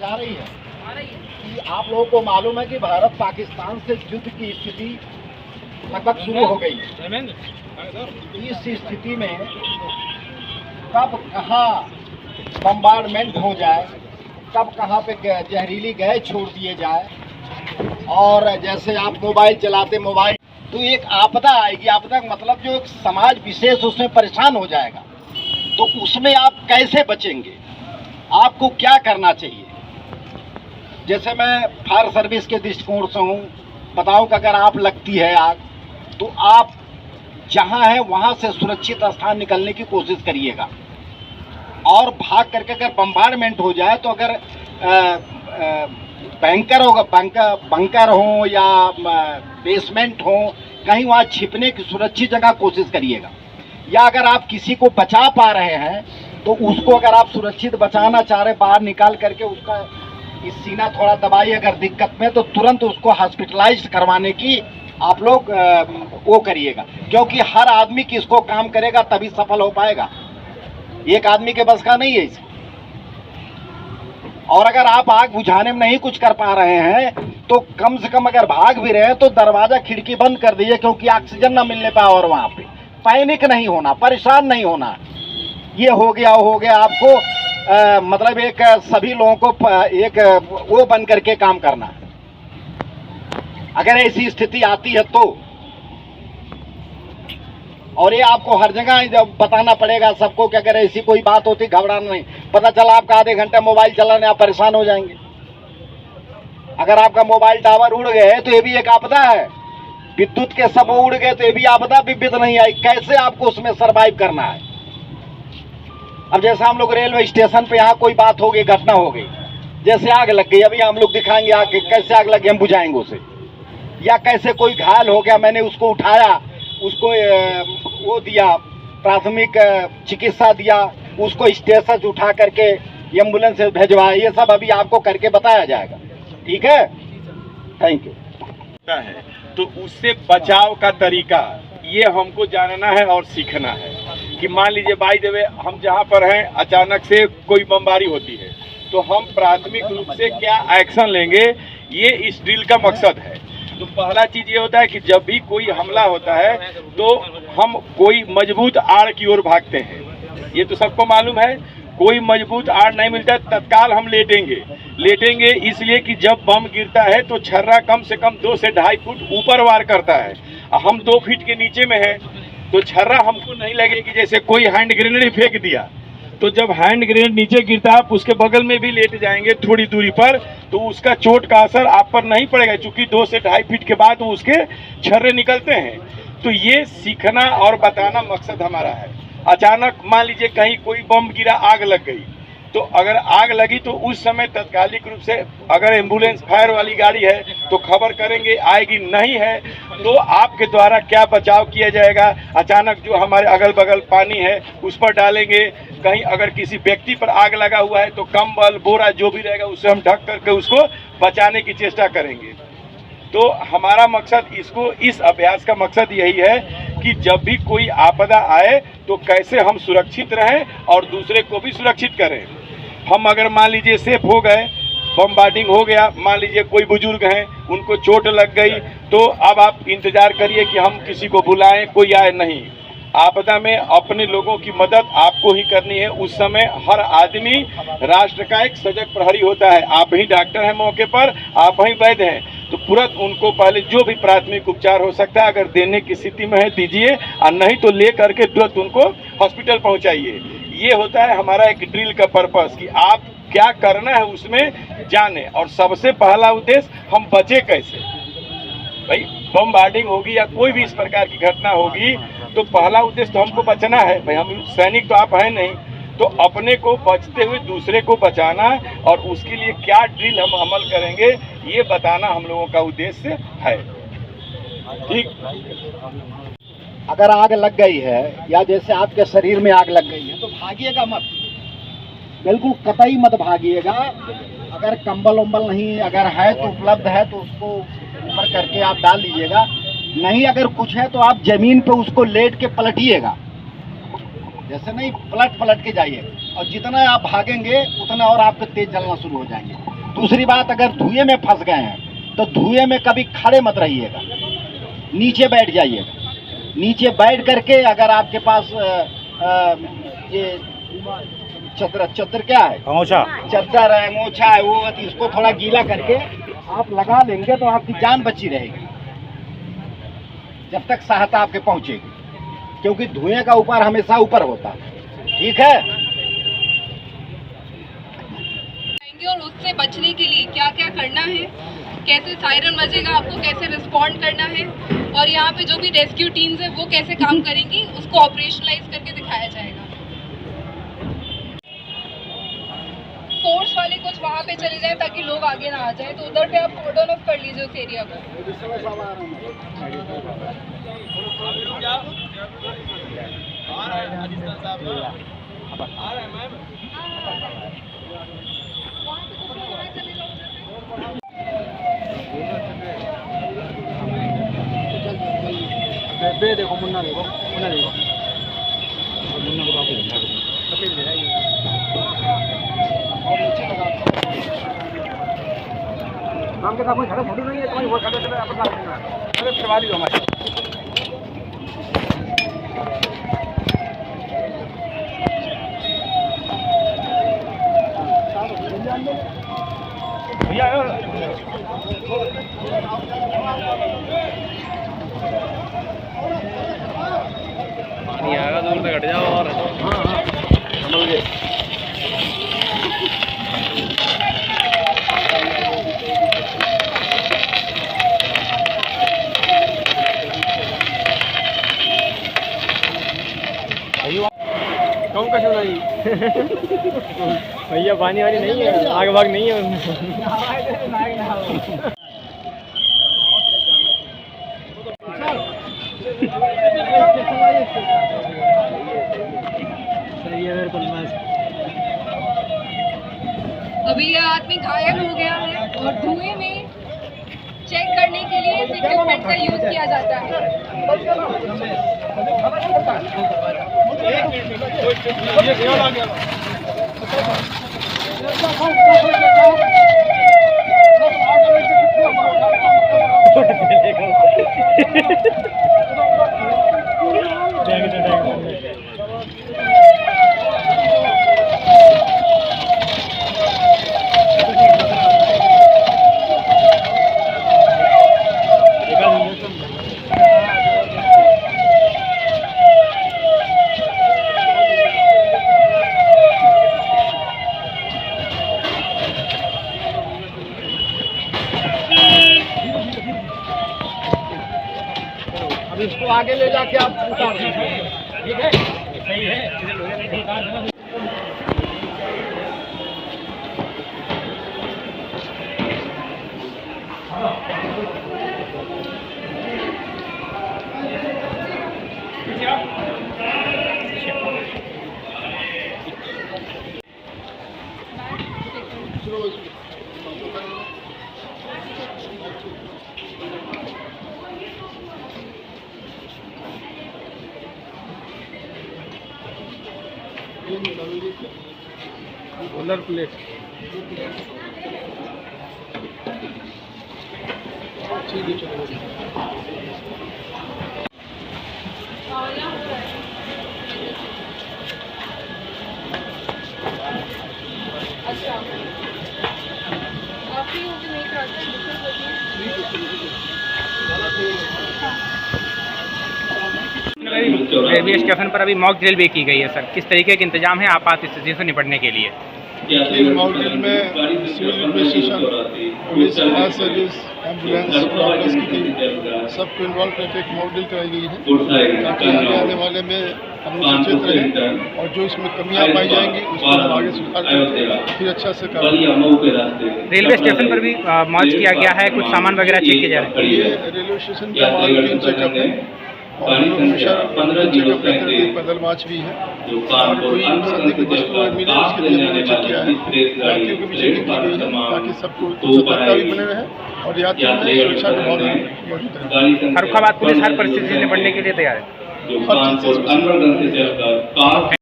आवाज आ रही है कि आप लोगों को मालूम है कि भारत पाकिस्तान से युद्ध की स्थिति लगभग शुरू हो गई है। इस स्थिति में कब कहाँ बम्बार्डमेंट हो जाए, कब कहाँ पे जहरीली गैस छोड़ दिए जाए, और जैसे आप मोबाइल चलाते मोबाइल तो एक आपदा आएगी। आपदा का मतलब जो एक समाज विशेष उसमें परेशान हो जाएगा, तो उसमें आप कैसे बचेंगे, आपको क्या करना चाहिए। जैसे मैं फायर सर्विस के दृष्टिकोण से हूँ, बताऊँ कि अगर आप लगती है आग तो आप जहाँ है वहाँ से सुरक्षित स्थान निकलने की कोशिश करिएगा, और भाग करके अगर बम्बार्डमेंट हो जाए तो अगर बंकर हो या बेसमेंट हो, कहीं वहाँ छिपने की सुरक्षित जगह कोशिश करिएगा। या अगर आप किसी को बचा पा रहे हैं तो उसको अगर आप सुरक्षित बचाना चाह रहे, बाहर निकाल करके उसका इस सीना थोड़ा दबाइए अगर दिक्कत में, तो तुरंत उसको हॉस्पिटलाइज्ड करवाने की आप लोग वो करिएगा, क्योंकि हर आदमी किसको काम करेगा तभी सफल हो पाएगा, एक आदमी के बस का नहीं है इसको। और अगर आप आग बुझाने में नहीं कुछ कर पा रहे हैं तो कम से कम अगर भाग भी रहे हैं तो दरवाजा खिड़की बंद कर दीजिए, क्योंकि ऑक्सीजन ना मिलने पाए। और वहां पे पैनिक नहीं होना, परेशान नहीं होना, ये हो गया आपको मतलब एक सभी लोगों को एक वो बन करके काम करना है अगर ऐसी स्थिति आती है तो। और ये आपको हर जगह जब बताना पड़ेगा सबको कि अगर ऐसी कोई बात होती घबराना नहीं। पता चला आपका आधे घंटे मोबाइल चलाने आप परेशान हो जाएंगे, अगर आपका मोबाइल टावर उड़ गए तो ये भी एक आपदा है। विद्युत के सब उड़ गए तो ये भी आपदा, विद्युत नहीं आई, कैसे आपको उसमें सरवाइव करना है। अब जैसे हम लोग रेलवे स्टेशन पे यहाँ कोई बात हो गई, घटना हो गई, जैसे आग लग गई, अभी हम लोग दिखाएंगे आगे कैसे आग लगी, हम बुझाएंगे उसे। या कैसे कोई घायल हो गया, मैंने उसको उठाया, उसको वो दिया, प्राथमिक चिकित्सा दिया, उसको स्टेशन से उठा करके एम्बुलेंस से भेजवाया, ये सब अभी आपको करके बताया जाएगा। ठीक है, थैंक यू। तो उससे बचाव का तरीका ये हमको जानना है और सीखना है कि मान लीजिए बाय द वे हम जहाँ पर हैं अचानक से कोई बमबारी होती है तो हम प्राथमिक रूप से क्या एक्शन लेंगे, ये इस ड्रिल का मकसद है। तो पहला चीज ये होता है कि जब भी कोई हमला होता है तो हम कोई मजबूत आड़ की ओर भागते हैं, ये तो सबको मालूम है। कोई मजबूत आड़ नहीं मिलता तत्काल हम लेटेंगे इसलिए कि जब बम गिरता है तो छर्रा कम से कम 2 से 2.5 फुट ऊपर वार करता है, हम 2 फीट के नीचे में हैं तो छर्रा हमको नहीं लगेगी। जैसे कोई हैंड ग्रेनेड फेंक दिया तो जब हैंड ग्रेनेड नीचे गिरता है आप उसके बगल में भी लेट जाएंगे थोड़ी दूरी पर, तो उसका चोट का असर आप पर नहीं पड़ेगा, क्योंकि 2 से 2.5 फीट के बाद वो उसके छर्रे निकलते हैं। तो ये सीखना और बताना मकसद हमारा है। अचानक मान लीजिए कहीं कोई बम गिरा, आग लग गई, तो अगर आग लगी तो उस समय तत्कालिक रूप से अगर एम्बुलेंस फायर वाली गाड़ी है तो खबर करेंगे, आएगी, नहीं है तो आपके द्वारा क्या बचाव किया जाएगा। अचानक जो हमारे अगल बगल पानी है उस पर डालेंगे, कहीं अगर किसी व्यक्ति पर आग लगा हुआ है तो कंबल बोरा जो भी रहेगा उससे हम ढक करके उसको बचाने की चेष्टा करेंगे। तो हमारा मकसद इस अभ्यास का मकसद यही है कि जब भी कोई आपदा आए तो कैसे हम सुरक्षित रहें और दूसरे को भी सुरक्षित करें। हम अगर मान लीजिए सेफ हो गए, बमबार्डिंग हो गया, मान लीजिए कोई बुजुर्ग हैं उनको चोट लग गई, तो अब आप इंतजार करिए कि हम किसी को बुलाएं, कोई आए नहीं। आपदा में अपने लोगों की मदद आपको ही करनी है। उस समय हर आदमी राष्ट्र का एक सजग प्रहरी होता है, आप ही डॉक्टर हैं मौके पर, आप ही वैद्य हैं, तो तुरंत उनको पहले जो भी प्राथमिक उपचार हो सकता है अगर देने की स्थिति में है दीजिए, और नहीं तो ले करके तुरंत उनको हॉस्पिटल पहुंचाइए। ये होता है हमारा एक ड्रिल का पर्पस कि आप क्या करना है उसमें जाने, और सबसे पहला उद्देश्य हम बचे कैसे। भाई बमबार्डिंग होगी या कोई भी इस प्रकार की घटना होगी तो पहला उद्देश्य तो हमको बचना है। भाई हम सैनिक तो आप हैं नहीं, तो अपने को बचते हुए दूसरे को बचाना, और उसके लिए क्या ड्रिल हम अमल करेंगे ये बताना हम लोगों का उद्देश्य है। ठीक, अगर आग लग गई है या जैसे आपके शरीर में आग लग गई है तो भागिएगा मत, बिल्कुल कतई मत भागिएगा। अगर कंबल उम्बल नहीं अगर है तो उपलब्ध है तो उसको ऊपर करके आप डाल लीजिएगा, नहीं अगर कुछ है तो आप जमीन पे उसको लेट के पलटिएगा, जैसे नहीं पलट के जाइए, और जितना आप भागेंगे उतना और आपके तेज जलना शुरू हो जाएंगे। दूसरी बात, अगर धुएं में फंस गए हैं तो धुएं में कभी खड़े मत रहिएगा, नीचे बैठ जाइएगा। नीचे बैठ करके अगर आपके पास ये चद्दर क्या है, चद्दर है, मोछा है, वो इसको थोड़ा गीला करके आप लगा लेंगे तो आपकी जान बची रहेगी जब तक सहायता आपके पहुंचेगी, क्योंकि धुएं का ऊपर हमेशा ऊपर होता है। ठीक है। और उससे बचने के लिए क्या क्या करना है, कैसे सायरन बजेगा, आपको कैसे रिस्पॉन्ड करना है, और यहाँ पे जो भी रेस्क्यू टीम्स है वो कैसे काम करेंगी, उसको ऑपरेशनलाइज करके दिखाया जाएगा। फोर्स वाले कुछ वहाँ पे चले जाए ताकि लोग आगे ना आ जाए, तो उधर पे आप कॉर्डन ऑफ कर लीजिए उस एरिया को। देखो मुन्ना, देखो मुन्ना, देखो मुन्ना को नाम के साथ कोई खड़ा फोटो नहीं है, तुम्हारी वो खड़े चले अपना अरे फिरवा दी हमारे पानी आएगा दूर तक हट जाओ और समझ गए। कौन का क्यों नहीं भैया, पानी वाली नहीं है, आग भाग नहीं है उसमें। अभी यह आदमी घायल हो गया है और धुएं में चेक करने के लिए इस इक्विपमेंट का यूज किया जाता है। अब इसको आगे ले जाके आप उतार दीजिए। ठीक है, सही है। सोलर प्लेट अच्छा, आप ही हो कि नहीं कराते हैं? रेलवे स्टेशन पर अभी मॉक ड्रिल भी की गई है सर, किस तरीके के इंतजाम है आपात स्थिति से निपटने के लिए? इस मॉक ड्रिल में civil administration, police, fire service, ambulance, doctors की टीम सबको इन्वॉल्व करके एक मॉक ड्रिल कराई गई है ताकि आगे आने वाले में हम लोग सचेत रहें और जो इसमें कमियां पाई जाएंगी उसको हम आगे सुधार करके फिर अच्छा से करें। रेलवे स्टेशन पर भी मार्च किया गया है, कुछ सामान वगैरह चेक किए जा रहे हैं? ये रेलवे स्टेशन का हमारा रूटीन चेकअप है और हम लोग हमेशा चेकअप करते रहते हैं। पैदल मार्च भी है और कोई संदिग्ध वस्तु मिले उसके लिए हमने चेक किया है। यात्रियों की भी चेकिंग की गई है ताकि सबको सतर्कता भी बने रहे और यात्रियों में सुरक्षा का भाव मौजूद रहे। फर्रुखाबाद पुलिस हर परिस्थिति से निपटने के लिए तैयार है। हर चीज़ से